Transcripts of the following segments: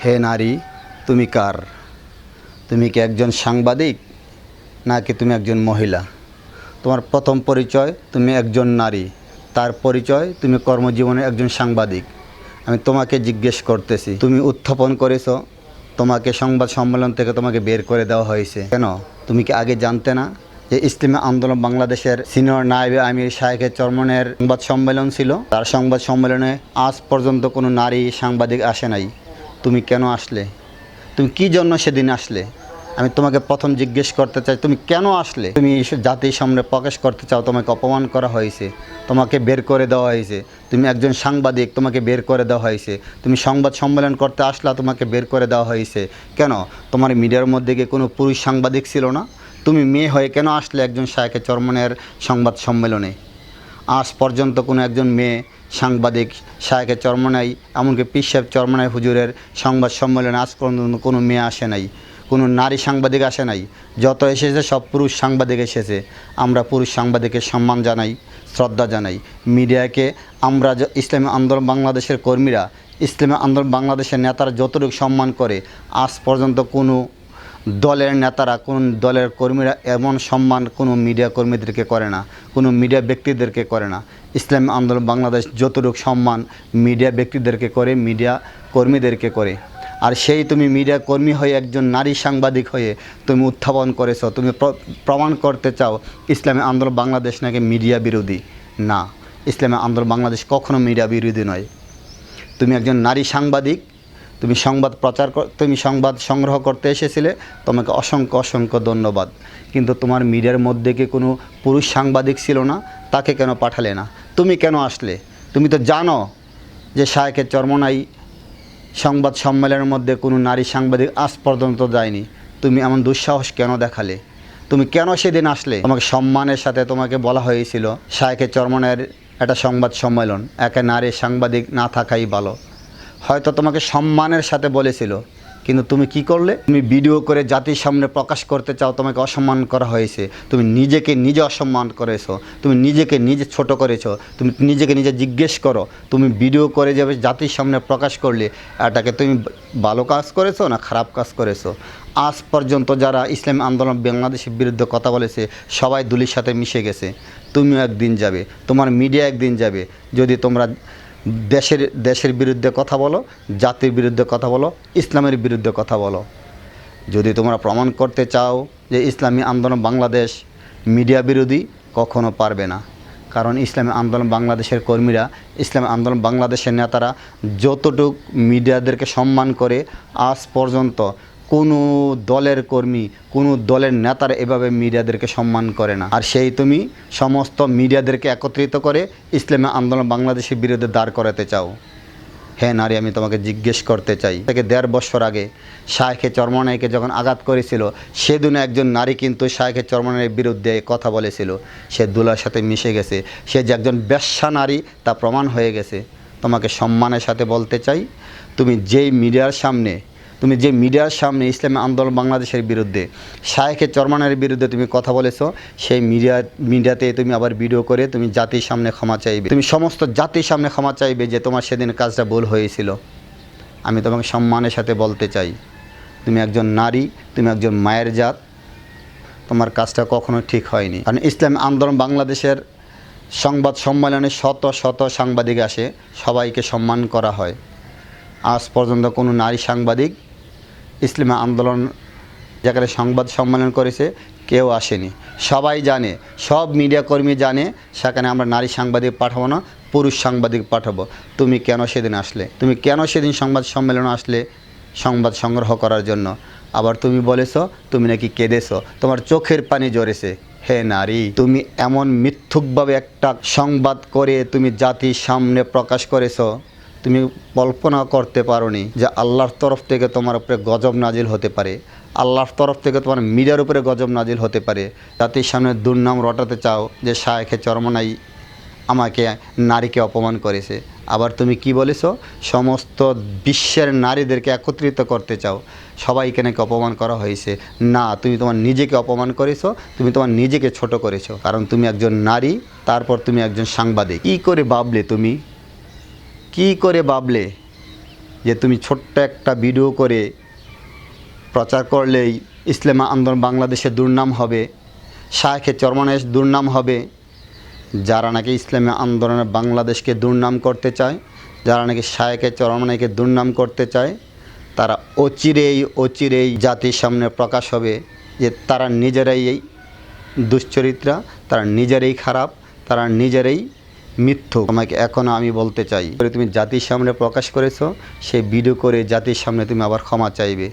হে নারী, তুমি কার? তুমি কি একজন সাংবাদিক নাকি তুমি একজন মহিলা? তোমার প্রথম পরিচয় তুমি একজন নারী, তার পরিচয় তুমি কর্মজীবনে একজন সাংবাদিক। আমি তোমাকে জিজ্ঞেস করতেছি, তুমি উত্থাপন করেছো, তোমাকে সংবাদ সম্মেলন থেকে তোমাকে বের করে দেওয়া হয়েছে কেন? তুমি কি আগে জানতে না যে ইসলামী আন্দোলন বাংলাদেশের সিনিয়র নায়েবে আমির শায়েখে চরমনের সংবাদ সম্মেলন ছিল? তার সংবাদ সম্মেলনে আজ পর্যন্ত কোনো নারী সাংবাদিক আসে নাই। তুমি কেন আসলে? তুমি কী জন্য সেদিন আসলে? আমি তোমাকে প্রথম জিজ্ঞেস করতে চাই, তুমি কেন আসলে? তুমি জাতির সামনে প্রকাশ করতে চাও তোমাকে অপমান করা হয়েছে, তোমাকে বের করে দেওয়া হয়েছে। তুমি একজন সাংবাদিক, তোমাকে বের করে দেওয়া হয়েছে। তুমি সংবাদ সম্মেলন করতে আসলা, তোমাকে বের করে দেওয়া হয়েছে কেন? তোমার মিডিয়ার মধ্যে কি কোনো পুরুষ সাংবাদিক ছিল না? তুমি মেয়ে হয়ে কেন আসলে একজন শায়েখে চরমনের সংবাদ সম্মেলনে? আজ পর্যন্ত কোনো একজন মেয়ে সাংবাদিক শায়েখে চরমনাই, এমনকি পীর সাহেব চরমনাই হুজুরের সংবাদ সম্মেলনে আজ পর্যন্ত কোনো মেয়ে আসে নাই, কোনো নারী সাংবাদিক আসে নাই। যত এসেছে সব পুরুষ সাংবাদিক এসেছে। আমরা পুরুষ সাংবাদিকের সম্মান জানাই, শ্রদ্ধা জানাই। মিডিয়াকে আমরা ইসলামী আন্দোলন বাংলাদেশের কর্মীরা, ইসলামী আন্দোলন বাংলাদেশের নেতারা যতটুকু সম্মান করে, আজ পর্যন্ত কোনো দলের নেতারা, কোন দলের কর্মীরা এমন সম্মান কোনো মিডিয়া কর্মীদেরকে করে না, কোনো মিডিয়া ব্যক্তিদেরকে করে না। ইসলামী আন্দোলন বাংলাদেশ যতটুকু সম্মান মিডিয়া ব্যক্তিদেরকে করে, মিডিয়া কর্মীদেরকে করে। আর সেই তুমি মিডিয়া কর্মী হয়ে একজন নারী সাংবাদিক হয়ে তুমি উত্থাপন করেছো, তুমি প্রমাণ করতে চাও ইসলামী আন্দোলন বাংলাদেশ নাকি মিডিয়া বিরোধী। না, ইসলামী আন্দোলন বাংলাদেশ কখনো মিডিয়া বিরোধী নয়। তুমি একজন নারী সাংবাদিক, তুমি তুমি সংবাদ সংগ্রহ করতে এসেছিলে, তোমাকে অসংখ্য অসংখ্য ধন্যবাদ। কিন্তু তোমার মিডিয়ার মধ্যে কি কোনো পুরুষ সাংবাদিক ছিল না? তাকে কেন পাঠালে না? তুমি কেন আসলে? তুমি তো জানো যে শায়েখে চরমনাই সংবাদ সম্মেলনের মধ্যে কোনো নারী সাংবাদিক আজ পর্যন্ত যায়নি। তুমি এমন দুঃসাহস কেন দেখালে? তুমি কেন সেদিন আসলে? তোমাকে সম্মানের সাথে তোমাকে বলা হয়েছিল শায়েখে চরমনের একটা সংবাদ সম্মেলন, একা নারী সাংবাদিক না থাকাই ভালো। হয়তো তোমাকে সম্মানের সাথে বলেছিল, কিন্তু তুমি কি করলে? তুমি ভিডিও করে জাতির সামনে প্রকাশ করতে চাও তোমাকে অসম্মান করা হয়েছে। তুমি নিজেকে নিজে অসম্মান করেছো, তুমি নিজেকে নিজে ছোট করেছো। তুমি নিজেকে নিজে জিজ্ঞেস করো, তুমি ভিডিও করে যাবে জাতির সামনে প্রকাশ করলে এটাকে তুমি ভালো কাজ করেছো না খারাপ কাজ করেছো? আজ পর্যন্ত যারা ইসলামী আন্দোলন বাংলাদেশের বিরুদ্ধে কথা বলেছে সবাই দুলির সাথে মিশে গেছে। তুমিও একদিন যাবে, তোমার মিডিয়া একদিন যাবে। যদি তোমরা দেশের বিরুদ্ধে কথা বলো, জাতির বিরুদ্ধে কথা বলো, ইসলামের বিরুদ্ধে কথা বলো, যদি তোমরা প্রমাণ করতে চাও যে ইসলামী আন্দোলন বাংলাদেশ মিডিয়া বিরোধী, কখনো পারবে না। কারণ ইসলামী আন্দোলন বাংলাদেশের কর্মীরা, ইসলামী আন্দোলন বাংলাদেশের নেতারা যতটুক মিডিয়াদেরকে সম্মান করে, আজ পর্যন্ত কোনো দলের কর্মী, কোনো দলের নেতারা এভাবে মিডিয়াদেরকে সম্মান করে না। আর সেই তুমি সমস্ত মিডিয়াদেরকে একত্রিত করে ইসলামী আন্দোলন বাংলাদেশের বিরুদ্ধে দাঁড় করাতে চাও। হ্যাঁ নারী, আমি তোমাকে জিজ্ঞেস করতে চাই, থেকে 1.5 বছর আগে শায়েখে চরমনাইকে যখন আঘাত করেছিল, সেদিনও একজন নারী কিন্তু শায়েখে চরমনাইয়ের বিরুদ্ধে কথা বলেছিল। সে দুলার সাথে মিশে গেছে, সে যে একজন বেশ্যা নারী তা প্রমাণ হয়ে গেছে। তোমাকে সম্মানের সাথে বলতে চাই, তুমি যে মিডিয়ার সামনে ইসলামী আন্দোলন বাংলাদেশের বিরুদ্ধে, শায়েখে চরমনাইয়ের বিরুদ্ধে তুমি কথা বলেছো, সেই মিডিয়াতে তুমি আবার ভিডিও করে তুমি জাতির সামনে ক্ষমা চাইবে, তুমি সমস্ত জাতির সামনে ক্ষমা চাইবে যে তোমার সেদিন কাজটা ভুল হয়েছিল। আমি তোমাকে সম্মানের সাথে বলতে চাই, তুমি একজন নারী, তুমি একজন মায়ের জাত, তোমার কাজটা কখনো ঠিক হয়নি। কারণ ইসলামী আন্দোলন বাংলাদেশের সংবাদ সম্মেলনে শত শত সাংবাদিক আসে, সবাইকে সম্মান করা হয়। আজ পর্যন্ত কোনো নারী সাংবাদিক ইসলামী আন্দোলন যেখানে সংবাদ সম্মেলন করেছে কেউ আসেনি। সবাই জানে, সব মিডিয়া কর্মী জানে সেখানে আমরা নারী সাংবাদিক পাঠাবো না, পুরুষ সাংবাদিক পাঠাবো। তুমি কেন সেদিন আসলে? তুমি কেন সেদিন সংবাদ সম্মেলনে আসলে সংবাদ সংগ্রহ করার জন্য? আবার তুমি বলেছো তুমি নাকি কেঁদেছো, তোমার চোখের পানি ঝরেছে। হে নারী, তুমি এমন মিথ্যুকভাবে একটা সংবাদ করে তুমি জাতির সামনে প্রকাশ করেছো, তুমি কল্পনা করতে পারোনি যে আল্লাহর তরফ থেকে তোমার উপরে গজব নাজিল হতে পারে, আল্লাহর তরফ থেকে তোমার মিডিয়ার উপরে গজব নাজিল হতে পারে। জাতির সামনে দুর্নাম রটাতে চাও যে শায়েখে চরমনাই আমাকে নারীকে অপমান করেছে। আবার তুমি কি বলেছো? সমস্ত বিশ্বের নারীদেরকে একত্রিত করতে চাও, সবাইকে নাকি অপমান করা হয়েছে। না, তুমি তোমার নিজেকে অপমান করেছো, তুমি তোমার নিজেকে ছোট করেছো। কারণ তুমি একজন নারী, তারপর তুমি একজন সাংবাদিক। কী করে ভাবলে যে তুমি ছোট্ট একটা ভিডিও করে প্রচার করলেই ইসলামী আন্দোলন বাংলাদেশে দুর্নাম হবে, শায়েখে চরমনায়ের দুর্নাম হবে। যারা নাকি ইসলামী আন্দোলনে বাংলাদেশকে দুর্নাম করতে চায়, যারা নাকি শায়েখে চরমনাইকে দুর্নাম করতে চায়, তারা অচিরেই জাতির সামনে প্রকাশ হবে যে তারা নিজেরাই এই দুশ্চরিত্রা, তারা নিজেরাই খারাপ, তারা নিজেরাই মিথ্যুক। তোমাকে এখনও আমি বলতে চাই, তুমি জাতির সামনে প্রকাশ করেছো, সেই ভিডিও করে জাতির সামনে তুমি আবার ক্ষমা চাইবে,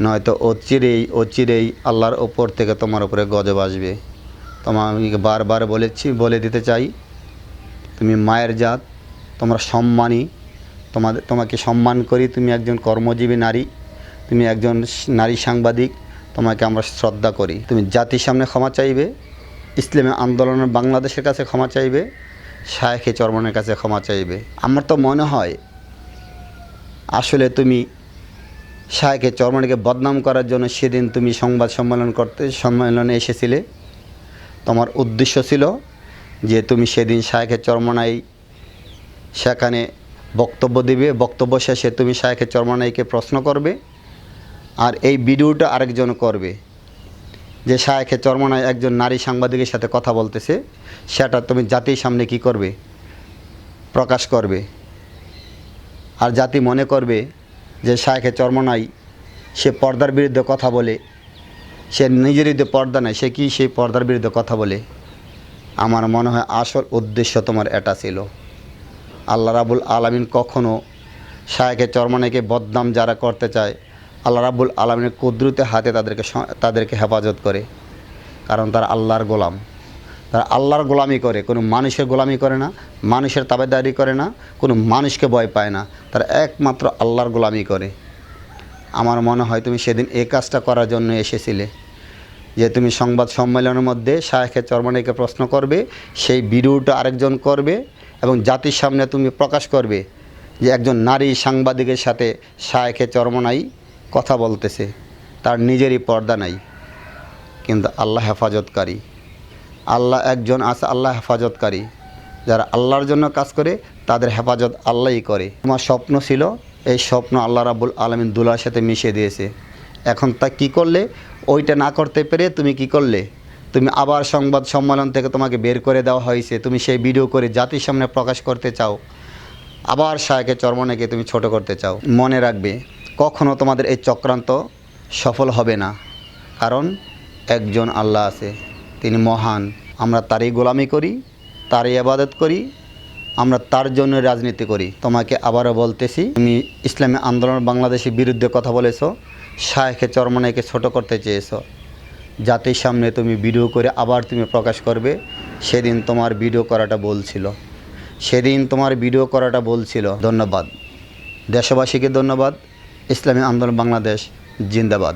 নয়তো অচিরেই আল্লাহর ওপর থেকে তোমার উপরে গজব আসবে। আমি বারবার বলে দিতে চাই, তুমি মায়ের জাত, তোমরা সম্মানী, তোমাকে সম্মান করি, তুমি একজন কর্মজীবী নারী, তুমি একজন নারী সাংবাদিক, তোমাকে আমরা শ্রদ্ধা করি। তুমি জাতির সামনে ক্ষমা চাইবে, ইসলামী আন্দোলনের বাংলাদেশের কাছে ক্ষমা চাইবে, শায়েখে চরমনের কাছে ক্ষমা চাইবে। আমার তো মনে হয় আসলে তুমি শায়েখে চরমনাইকে বদনাম করার জন্য সেদিন তুমি সংবাদ সম্মেলনে এসেছিলে। তোমার উদ্দেশ্য ছিল যে তুমি সেদিন শায়েখে চরমনাই সেখানে বক্তব্য দেবে, বক্তব্য শেষে তুমি শায়েখে চরমনাইকে প্রশ্ন করবে, আর এই ভিডিওটা আরেকজন করবে যে শায়েখে চরমনাই একজন নারী সাংবাদিকের সাথে কথা বলতেছে, সেটা তুমি জাতির সামনে কি করবে, প্রকাশ করবে। আর জাতি মনে করবে যে শায়েখে চরমনাই সে পর্দার বিরুদ্ধে কথা বলে, সে নিজের বিরুদ্ধে পর্দা নেয়, সে কি সেই পর্দার বিরুদ্ধে কথা বলে। আমার মনে হয় আসল উদ্দেশ্য তোমার এটা ছিল। আল্লাহ রাব্বুল আলামিন কখনো শায়েখে চরমনাইকে বদনাম যারা করতে চায়, আল্লাহ রাব্বুল আলামিনের কুদরতের হাতে তাদেরকে হেফাজত করে, কারণ তারা আল্লাহর গোলাম। তারা আল্লাহর গোলামি করে, কোনো মানুষের গোলামি করে না, মানুষের তাবেদারি করে না, কোনো মানুষকে ভয় পায় না, তারা একমাত্র আল্লাহর গোলামি করে। আমার মনে হয় তুমি সেদিন এই কাজটা করার জন্য এসেছিলে, যে তুমি সংবাদ সম্মেলনের মধ্যে শায়েখে চরমনাইকে প্রশ্ন করবে, সেই ভিডিওটা আরেকজন করবে এবং জাতির সামনে তুমি প্রকাশ করবে যে একজন নারী সাংবাদিকের সাথে শায়েখে চরমনাই কথা বলতেছে, তার নিজেরই পর্দা নাই, কিন্তু আল্লাহ হেফাজতকারী। আল্লাহ একজন আছে, আল্লাহ হেফাজতকারী। যারা আল্লাহর জন্য কাজ করে তাদের হেফাজত আল্লাহই করে। তোমার স্বপ্ন ছিল, এই স্বপ্ন আল্লাহ রাব্বুল আলামিন দুলার সাথে মিশিয়ে দিয়েছে। এখন তা কী করলে? ওইটা না করতে পেরে তুমি কি করলে? তুমি আবার সংবাদ সম্মেলন থেকে তোমাকে বের করে দেওয়া হয়েছে, তুমি সেই ভিডিও করে জাতির সামনে প্রকাশ করতে চাও, আবার শায়েখে চরমনাইকে তুমি ছোট করতে চাও। মনে রাখবে, কখনো তোমাদের এই চক্রান্ত সফল হবে না, কারণ একজন আল্লাহ আছে, তিনি মহান। আমরা তারই গোলামি করি, তারই ইবাদত করি, আমরা তার জন্য রাজনীতি করি। তোমাকে আবারও বলতেছি, তুমি ইসলামী আন্দোলন বাংলাদেশের বিরুদ্ধে কথা বলেছো, শায়েখে চরমনাইকে ছোট করতে চেয়েছো, জাতির সামনে তুমি ভিডিও করে আবার তুমি প্রকাশ করবে। সেদিন তোমার ভিডিও করাটা বলছিল। ধন্যবাদ দেশবাসীকে, ধন্যবাদ। ইসলামী আন্দোলন বাংলাদেশ জিন্দাবাদ।